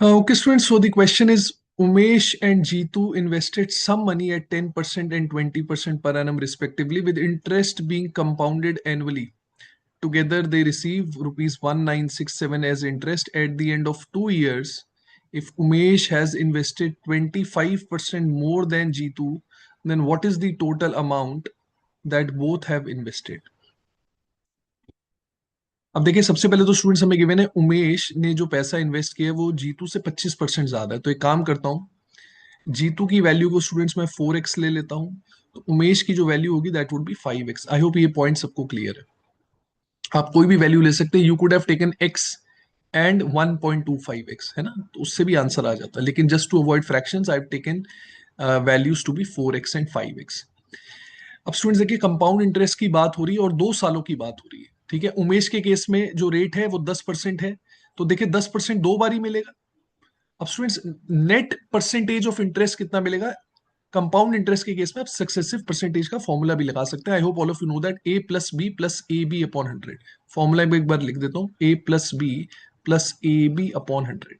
Okay, students. So the question is Umesh and Jeetu invested some money at 10% and 20% per annum respectively, with interest being compounded annually. Together, they receive rupees 1967 as interest at the end of 2 years. If Umesh has invested 25% more than Jeetu, then what is the total amount that both have invested? अब देखिए, सबसे पहले तो students हमें given है उमेश ने जो पैसा इन्वेस्ट किया है वो जीतू से 25% ज्यादा है। तो एक काम करता हूँ, जीतू की वैल्यू को स्टूडेंट्स मैं 4x ले लेता हूँ, तो उमेश की जो वैल्यू होगी that would B 5x। I hope ये पॉइंट सबको क्लियर है। आप कोई भी वैल्यू ले सकते हैं, you could have taken x and 1.25x, है ना, तो उससे भी आंसर आ जाता है, लेकिन just to avoid fractions I have taken values to be 4x and 5x। अब स्टूडेंट्स देखिए, कंपाउंड इंटरेस्ट की बात हो रही है और 2 सालों की बात हो रही है। ठीक है, उमेश के केस में जो रेट है वो 10% है, तो देखिए 10% 2 बार ही मिलेगा। अब students, net percentage of interest कितना मिलेगा? कंपाउंड इंटरेस्ट के केस में आप सक्सेसिव परसेंटेज का फॉर्मूला भी लगा सकते हैं। I hope all of you know that a+b+ab/100। Formula में एक बार लिख देता हूँ, a+b+ab/100।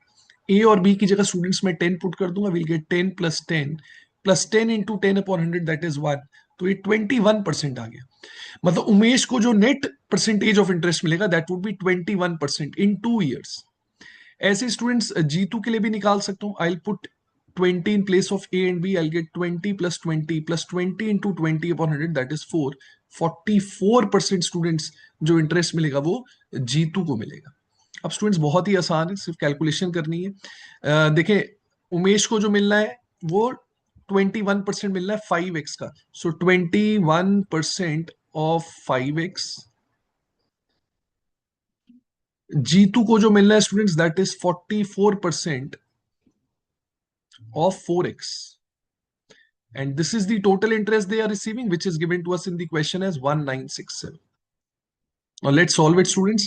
ए और बी की जगह स्टूडेंट्स मैं 10 पुट कर दूंगा, will get 10+10 into 10/100 that is 1। तो ये 21% आ गया। मतलब उमेश को जो नेट परसेंटेज ऑफ इंटरेस्ट मिलेगा that would be 21% in 2 years। ऐसे स्टूडेंट्स जीतू के लिए भी निकाल सकता हूँ। I put 20 in place of A and B, I get 20+20 into 20/100 that is 4। 44% students जो इंटरेस्ट मिलेगा वो जीतू को मिलेगा। अब स्टूडेंट्स बहुत ही आसान है, सिर्फ कैलकुलेशन करनी है। देखें, उमेश को जो मिलना है वो 21% मिलना है 5x का। सो 21% ऑफ 5x। जीतू को जो मिलना है students that is 44% of 4x, and this is the total interest they are receiving, which is given to us in the question as 1967. Now let's solve it, students.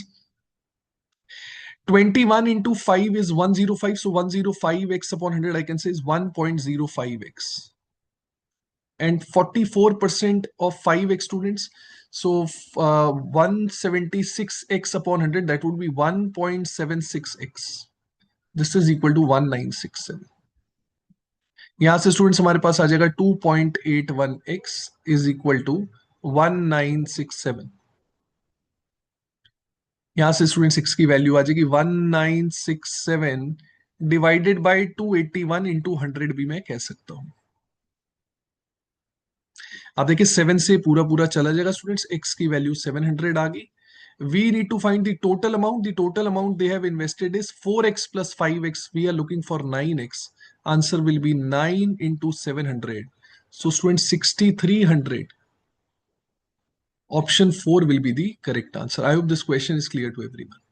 21 into 5 is 105, so 105x/100 I can say is 1.05x, and 44% of 5x, students, so 176x/100 that would be 1.76x. This is equal to 1967। यहां से students हमारे पास आ जाएगा 2.81x is equal to 1967। यहां से student 6 की value आ जाएगी 1967 divided by 281 into 100 भी मैं कह सकता हूं। आप देखिए 7 से पूरा पूरा चला जाएगा स्टूडेंट्स, x की वैल्यू 700 आ गई। We need to find the total amount. The total amount they have invested is 4x plus 5x. We are looking for 9x. Answer will be 9 into 700. So students, 6300. Option 4 will be the correct answer. I hope this question is clear to everyone.